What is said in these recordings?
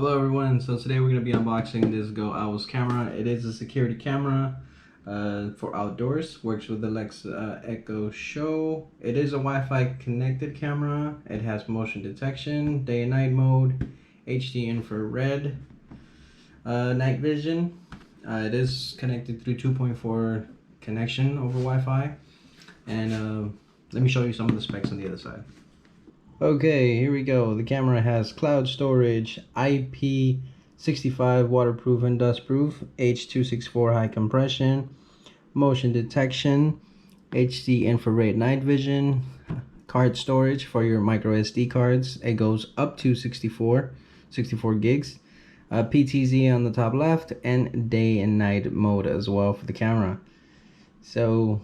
Hello everyone, so today we're going to be unboxing this Goowls camera. It is a security camera for outdoors, works with the Alexa Echo Show. It is a Wi-Fi connected camera. It has motion detection, day and night mode, HD infrared, night vision. It is connected through 2.4 connection over Wi-Fi. And let me show you some of the specs on the other side. Okay, here we go. The camera has cloud storage, IP65 waterproof and dustproof, H.264 high compression, motion detection, HD infrared night vision, card storage for your micro SD cards. It goes up to 64 gigs. PTZ on the top left, and day and night mode as well for the camera. So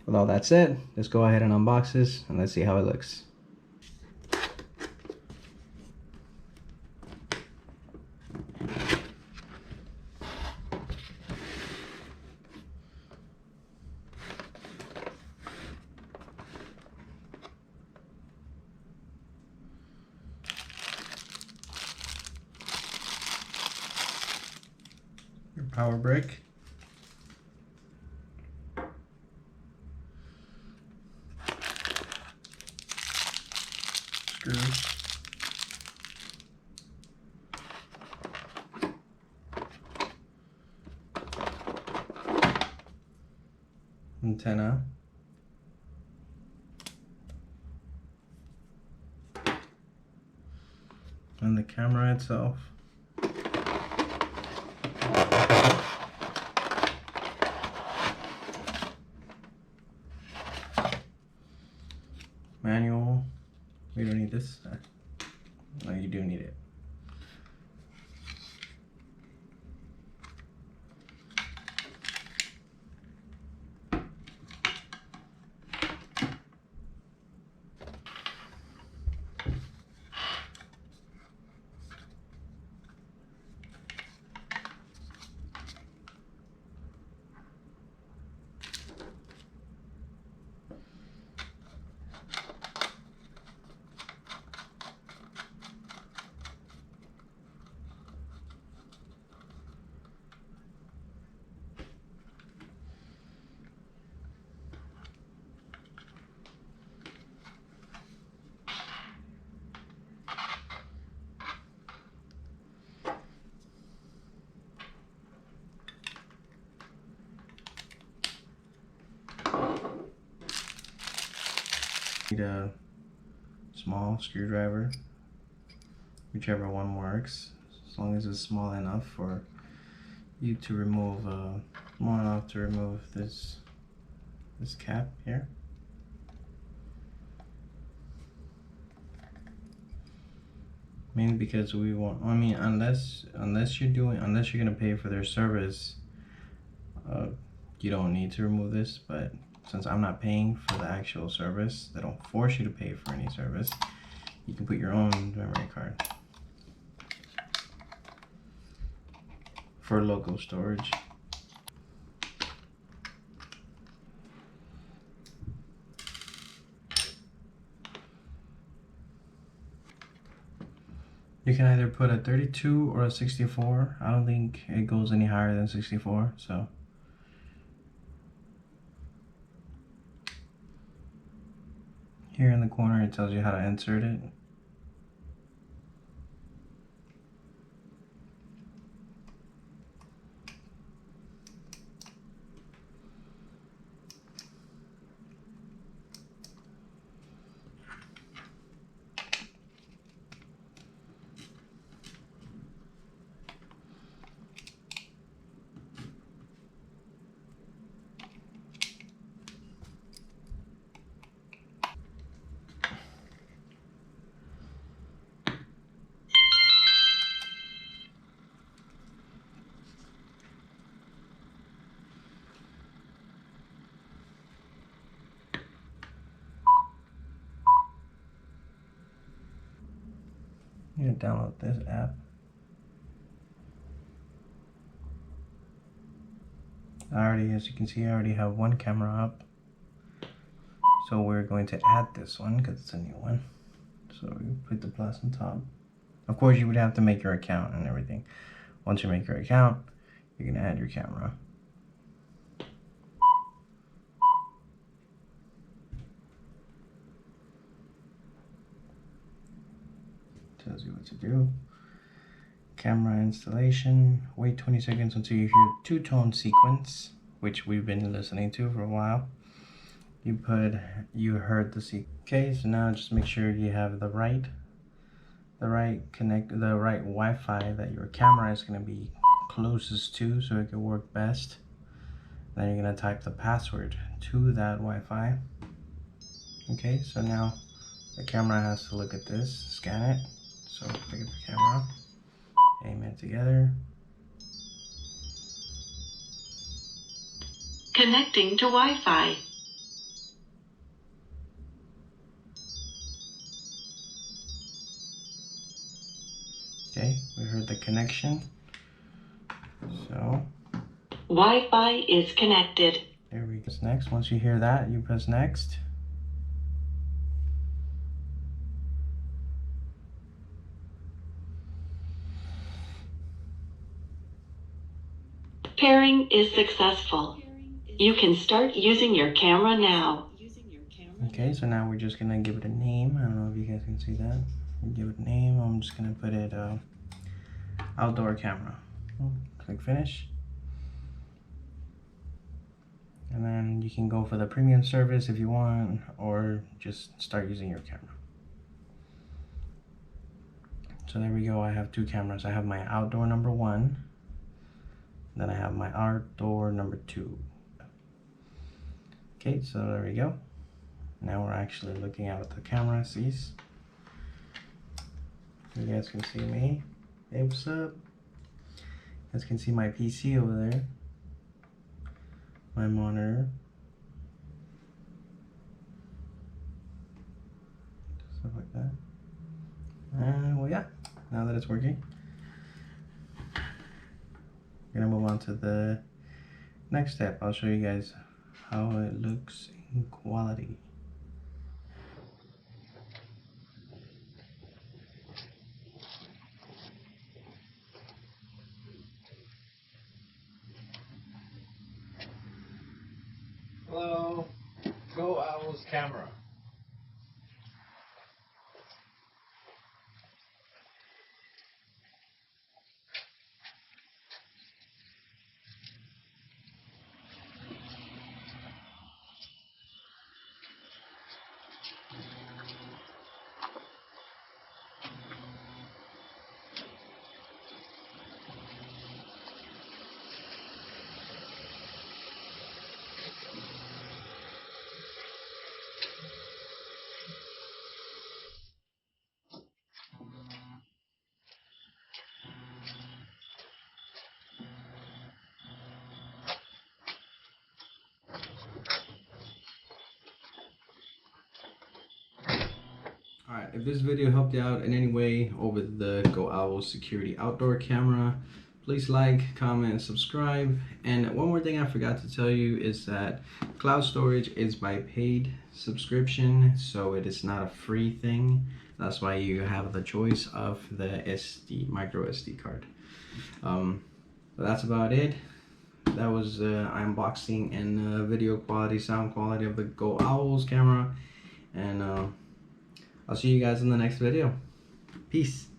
with all that said, let's go ahead and unbox this and let's see how it looks. Your power brick, screws, antenna, and the camera itself. Manual. We don't need this. No, you do need it. Need a small screwdriver, whichever one works, as long as it's small enough for you to remove, small enough to remove this cap here. Mainly because we want, I mean, unless you're gonna pay for their service, you don't need to remove this. But since I'm not paying for the actual service, they don't force you to pay for any service. You can put your own memory card for local storage. You can either put a 32 or a 64. I don't think it goes any higher than 64, so. Here in the corner it tells you how to insert it. You can download this app. As you can see, I already have one camera up. So we're going to add this one because it's a new one. So we put the plus on top. Of course, you would have to make your account and everything. Once you make your account, you're gonna add your camera. Tells you what to do. Camera installation. Wait 20 seconds until you hear two-tone sequence, which we've been listening to for a while. You heard the sequence. Okay, so now just make sure you have the right Wi-Fi that your camera is going to be closest to, so it can work best. Then you're going to type the password to that Wi-Fi. Okay, so now the camera has to look at this, scan it. So pick up the camera, aim it together. Connecting to Wi-Fi. Okay, we heard the connection. So Wi-Fi is connected. there we go. Next, once you hear that, you press next. Pairing is successful. You can start using your camera now. Okay, so now we're just gonna give it a name. I don't know if you guys can see that. Give it a name. I'm just gonna put it outdoor camera. Click finish. And then you can go for the premium service if you want, or just start using your camera. So there we go. I have two cameras. I have my outdoor number 1, then I have my outdoor number 2. Okay, so there we go. Now we're actually looking at what the camera sees. You guys can see me. Hey, what's up? You guys can see my PC over there. My monitor. Stuff like that. Well, yeah, now that it's working, we're gonna move on to the next step. I'll show you guys how it looks in quality. Hello, Goowls camera. Alright, if this video helped you out in any way over the Goowls security outdoor camera, please like, comment, subscribe. And one more thing I forgot to tell you is that cloud storage is by paid subscription, so it is not a free thing. That's why you have the choice of the micro SD card. But that's about it. That was unboxing and video quality, sound quality of the Goowls camera. And I'll see you guys in the next video. Peace.